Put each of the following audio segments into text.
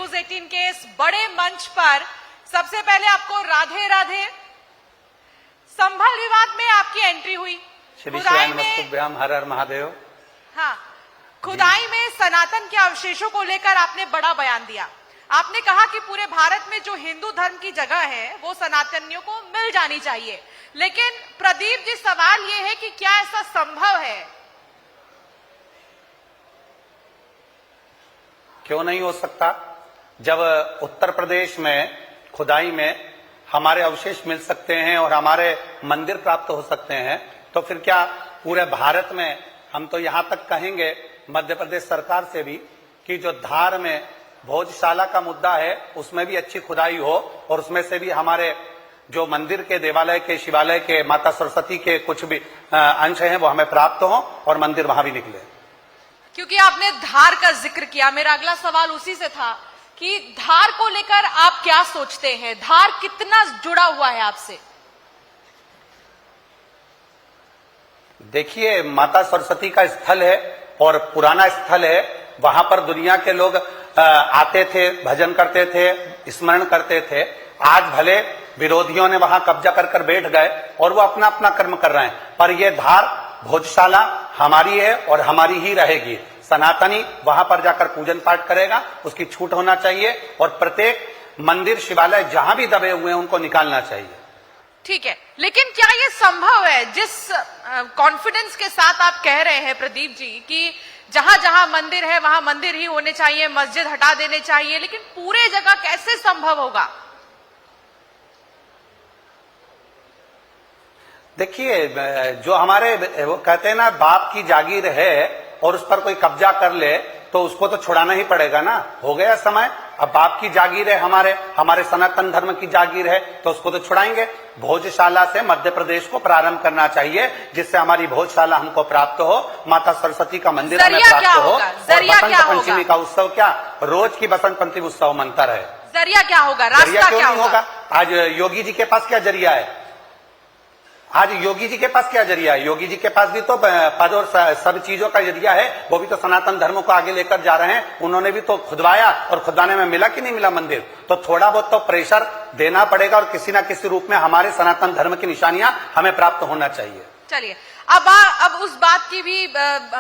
News 18 के इस बड़े मंच पर सबसे पहले आपको राधे राधे। संभल विवाद में आपकी एंट्री हुई, खुदाई में हर हर महादेव। हाँ, खुदाई में सनातन के अवशेषों को लेकर आपने बड़ा बयान दिया। आपने कहा कि पूरे भारत में जो हिंदू धर्म की जगह है वो सनातनियों को मिल जानी चाहिए। लेकिन प्रदीप जी, सवाल ये है कि क्या ऐसा संभव है? क्यों नहीं हो सकता? जब उत्तर प्रदेश में खुदाई में हमारे अवशेष मिल सकते हैं और हमारे मंदिर प्राप्त हो सकते हैं, तो फिर क्या पूरे भारत में, हम तो यहां तक कहेंगे मध्य प्रदेश सरकार से भी कि जो धार में भोजशाला का मुद्दा है उसमें भी अच्छी खुदाई हो और उसमें से भी हमारे जो मंदिर के, देवालय के, शिवालय के, माता सरस्वती के कुछ भी अंश हैं वो हमें प्राप्त हो और मंदिर वहां भी निकले। क्योंकि आपने धार का जिक्र किया, मेरा अगला सवाल उसी से था कि धार को लेकर आप क्या सोचते हैं? धार कितना जुड़ा हुआ है आपसे? देखिए, माता सरस्वती का स्थल है और पुराना स्थल है। वहां पर दुनिया के लोग आते थे, भजन करते थे, स्मरण करते थे। आज भले विरोधियों ने वहां कब्जा कर बैठ गए और वो अपना अपना कर्म कर रहे हैं, पर ये धार भोजशाला हमारी है और हमारी ही रहेगी। सनातनी वहां पर जाकर पूजन पाठ करेगा, उसकी छूट होना चाहिए और प्रत्येक मंदिर, शिवालय जहां भी दबे हुए हैं उनको निकालना चाहिए। ठीक है, लेकिन क्या ये संभव है जिस कॉन्फिडेंस के साथ आप कह रहे हैं प्रदीप जी कि जहां जहां मंदिर है वहां मंदिर ही होने चाहिए, मस्जिद हटा देने चाहिए, लेकिन पूरे जगह कैसे संभव होगा? देखिए, जो हमारे वो कहते हैं ना, बाप की जागीर है और उस पर कोई कब्जा कर ले तो उसको तो छुड़ाना ही पड़ेगा ना। हो गया समय, अब बाप की जागीर है, हमारे सनातन धर्म की जागीर है, तो उसको तो छुड़ाएंगे। भोजशाला से मध्य प्रदेश को प्रारंभ करना चाहिए, जिससे हमारी भोजशाला हमको प्राप्त हो, माता सरस्वती का मंदिर हमें प्राप्त हो। और बसंत पंचमी का उत्सव क्या, रोज की बसंत पंचमी उत्सव मनता रहे। जरिया क्या होगा, रास्ता क्या होगा? आज योगी जी के पास क्या जरिया है? आज योगी जी के पास क्या जरिया है? योगी जी के पास भी तो पद और सब चीजों का जरिया है। वो भी तो सनातन धर्म को आगे लेकर जा रहे हैं। उन्होंने भी तो खुदवाया और खुदवाने में मिला कि नहीं मिला मंदिर? तो थोड़ा बहुत तो प्रेशर देना पड़ेगा और किसी ना किसी रूप में हमारे सनातन धर्म की निशानियां हमें प्राप्त होना चाहिए। चलिए, अब उस बात की भी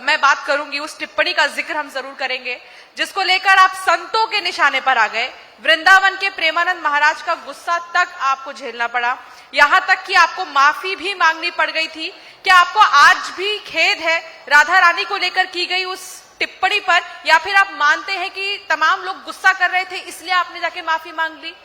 मैं बात करूंगी, उस टिप्पणी का जिक्र हम जरूर करेंगे जिसको लेकर आप संतों के निशाने पर आ गए। वृंदावन के प्रेमानंद महाराज का गुस्सा तक आपको झेलना पड़ा, यहां तक कि आपको माफी भी मांगनी पड़ गई थी। क्या आपको आज भी खेद है राधा रानी को लेकर की गई उस टिप्पणी पर, या फिर आप मानते हैं कि तमाम लोग गुस्सा कर रहे थे इसलिए आपने जाके माफी मांग ली?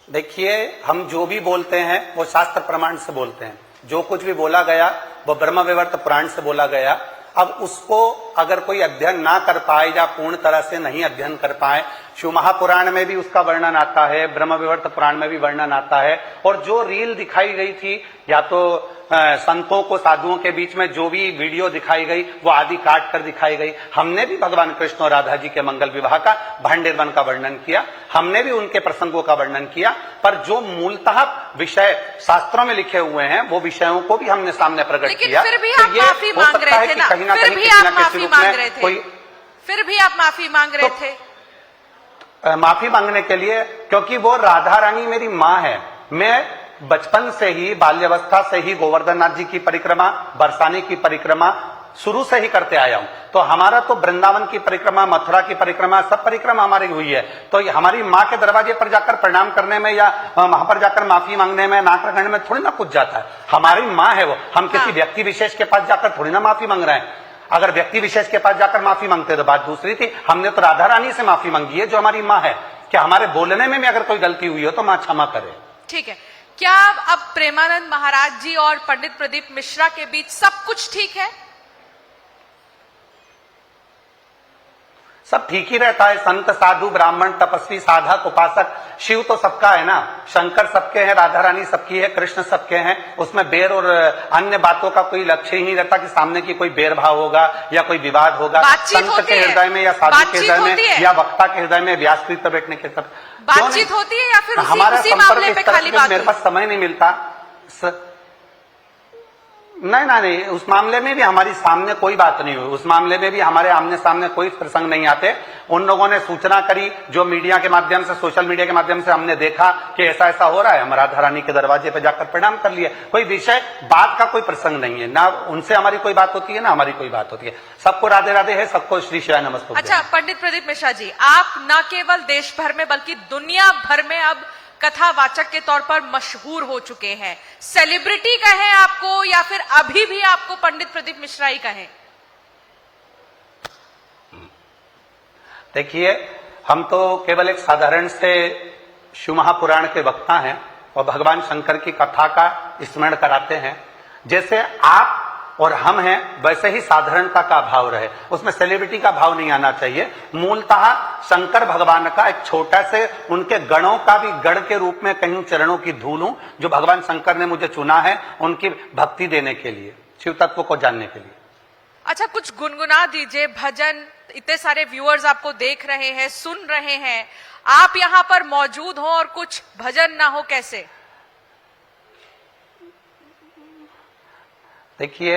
देखिए, हम जो भी बोलते हैं वो शास्त्र प्रमाण से बोलते हैं। जो कुछ भी बोला गया वो ब्रह्म विवर्त पुराण से बोला गया। अब उसको अगर कोई अध्ययन ना कर पाए या पूर्ण तरह से नहीं अध्ययन कर पाए, शिव महापुराण में भी उसका वर्णन आता है, ब्रह्म विवर्त पुराण में भी वर्णन आता है। और जो रील दिखाई गई थी, या तो संतों को, साधुओं के बीच में जो भी वीडियो दिखाई गई वो आदि काट कर दिखाई गई। हमने भी भगवान कृष्ण और राधा जी के मंगल विवाह का, भांड निर्वन का वर्णन किया, हमने भी उनके प्रसंगों का वर्णन किया। पर जो मूलतः विषय शास्त्रों में लिखे हुए हैं वो विषयों को भी हमने सामने प्रकट किया। फिर भी आप माफी मांग रहे थे ना? फिर भी आप माफी मांग रहे थे? फिर भी आप माफी मांग रहे थे? माफी मांगने के लिए, क्योंकि वो राधा रानी मेरी माँ है। मैं बचपन से ही, बाल्यावस्था से ही गोवर्धन नाथ जी की परिक्रमा, बरसाने की परिक्रमा शुरू से ही करते आया हूं। तो हमारा तो वृंदावन की परिक्रमा, मथुरा की परिक्रमा, सब परिक्रमा हमारी हुई है। तो हमारी माँ के दरवाजे पर जाकर प्रणाम करने में या वहां पर जाकर माफी मांगने में, नाक रगड़ने में थोड़ी ना कुछ जाता है। हमारी माँ है वो, हम किसी व्यक्ति विशेष के पास जाकर थोड़ी ना माफी मांग रहे हैं। अगर व्यक्ति विशेष के पास जाकर माफी मांगते तो बात दूसरी थी। हमने तो राधा रानी से माफी मांगी है जो हमारी माँ है। क्या हमारे बोलने में अगर कोई गलती हुई हो तो माँ क्षमा करे। ठीक है, क्या अब प्रेमानंद महाराज जी और पंडित प्रदीप मिश्रा के बीच सब कुछ ठीक है? सब ठीक ही रहता है। संत, साधु, ब्राह्मण, तपस्वी, साधक, उपासक, शिव तो सबका है ना। शंकर सबके हैं, राधा रानी सबकी है, कृष्ण सबके हैं। उसमें बैर और अन्य बातों का कोई लक्ष्य ही नहीं रहता कि सामने की कोई बैर भाव होगा या कोई विवाद होगा। संत के हृदय में या साधु के हृदय में या वक्ता के हृदय में व्यासपीठ पर बैठने के सब बातचीत होती है, या फिर हमारा उसी मामले पे खाली बात? मेरे पास समय नहीं मिलता। नहीं, उस मामले में भी हमारी सामने कोई बात नहीं हुई। उस मामले में भी हमारे आमने सामने कोई प्रसंग नहीं आते। उन लोगों ने सूचना करी, जो मीडिया के माध्यम से, सोशल मीडिया के माध्यम से हमने देखा कि ऐसा ऐसा हो रहा है, हम राधा रानी के दरवाजे पे जाकर प्रणाम कर लिए। कोई विषय बात का कोई प्रसंग नहीं है, ना उनसे हमारी कोई बात होती है, ना हमारी कोई बात होती है। सबको राधे राधे है, सबको श्री शिवाय नमस्तुभ्यम। अच्छा पंडित प्रदीप मिश्रा जी, आप न केवल देश भर में बल्कि दुनिया भर में अब कथावाचक के तौर पर मशहूर हो चुके हैं। सेलिब्रिटी कहें आपको या फिर अभी भी आपको पंडित प्रदीप मिश्रा ही कहें? देखिए, हम तो केवल एक साधारण से शिव महापुराण के वक्ता हैं और भगवान शंकर की कथा का स्मरण कराते हैं। जैसे आप और हम हैं, वैसे ही साधारणता का भाव रहे, उसमें सेलिब्रिटी का भाव नहीं आना चाहिए। मूलतः शंकर भगवान का एक छोटा से, उनके गणों का भी गण के रूप में कहीं चरणों की धूल हूं, जो भगवान शंकर ने मुझे चुना है उनकी भक्ति देने के लिए, शिव तत्व को जानने के लिए। अच्छा, कुछ गुनगुना दीजिए भजन। इतने सारे व्यूअर्स आपको देख रहे हैं, सुन रहे हैं, आप यहां पर मौजूद हो और कुछ भजन ना हो, कैसे? देखिए,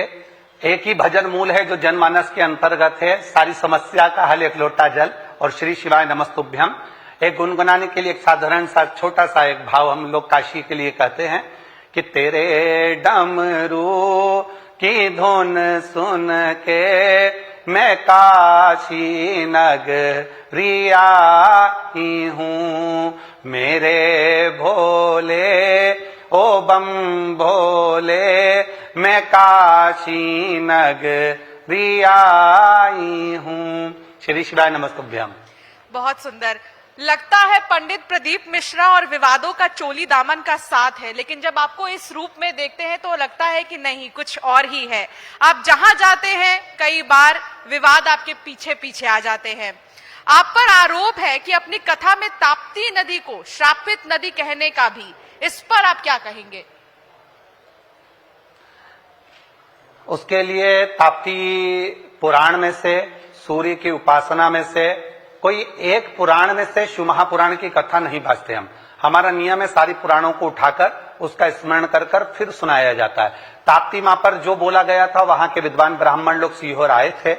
एक ही भजन मूल है जो जनमानस के अंतर्गत है, सारी समस्या का हल एक लोटा जल और श्री शिवाय नमस्तुभ्यम। एक गुनगुनाने के लिए एक साधारण सा छोटा सा एक भाव हम लोग काशी के लिए कहते हैं कि तेरे डमरू की धुन सुन के मैं काशी नगरी आई हूँ, मेरे भोले ओ बम भोले मैं काशी नगरी आई हूँ। श्री शिवाय नमस्तुभ्यम। बहुत सुंदर लगता है पंडित प्रदीप मिश्रा और विवादों का चोली दामन का साथ है, लेकिन जब आपको इस रूप में देखते हैं तो लगता है कि नहीं, कुछ और ही है। आप जहां जाते हैं कई बार विवाद आपके पीछे पीछे आ जाते हैं। आप पर आरोप है कि अपनी कथा में ताप्ती नदी को श्रापित नदी कहने का भी, इस पर आप क्या कहेंगे? उसके लिए ताप्ती पुराण में से, सूर्य की उपासना में से, कोई एक पुराण में से शिव महापुराण की कथा नहीं भाजते हम। हमारा नियम है सारी पुराणों को उठाकर उसका स्मरण कर कर फिर सुनाया जाता है। ताप्ती मां पर जो बोला गया था, वहां के विद्वान ब्राह्मण लोग सीहोर आए थे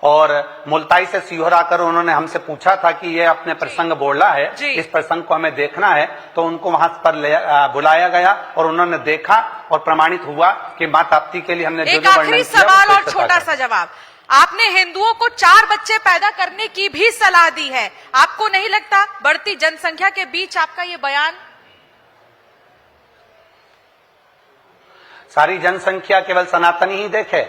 और मुल्ताई से सीहोर आकर उन्होंने हमसे पूछा था कि ये अपने प्रसंग बोला है, इस प्रसंग को हमें देखना है। तो उनको वहां पर बुलाया गया और उन्होंने देखा और प्रमाणित हुआ कि मां ताप्ती के लिए हमने जो जो वर्णन किया। सवाल और छोटा सा जवाब, आपने हिंदुओं को 4 बच्चे पैदा करने की भी सलाह दी है। आपको नहीं लगता बढ़ती जनसंख्या के बीच आपका ये बयान? सारी जनसंख्या केवल सनातनी ही देखे,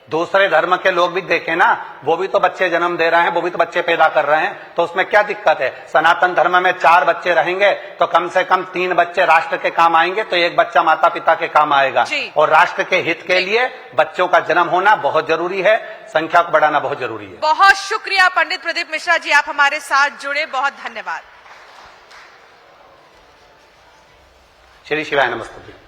दूसरे धर्म के लोग भी देखें ना, वो भी तो बच्चे जन्म दे रहे हैं, वो भी तो बच्चे पैदा कर रहे हैं, तो उसमें क्या दिक्कत है? सनातन धर्म में 4 बच्चे रहेंगे तो कम से कम 3 बच्चे राष्ट्र के काम आएंगे, तो 1 बच्चा माता पिता के काम आएगा। और राष्ट्र के हित के लिए बच्चों का जन्म होना बहुत जरूरी है, संख्या को बढ़ाना बहुत जरूरी है। बहुत शुक्रिया पंडित प्रदीप मिश्रा जी, आप हमारे साथ जुड़े, बहुत धन्यवाद। श्री शिवाय नमस्ते।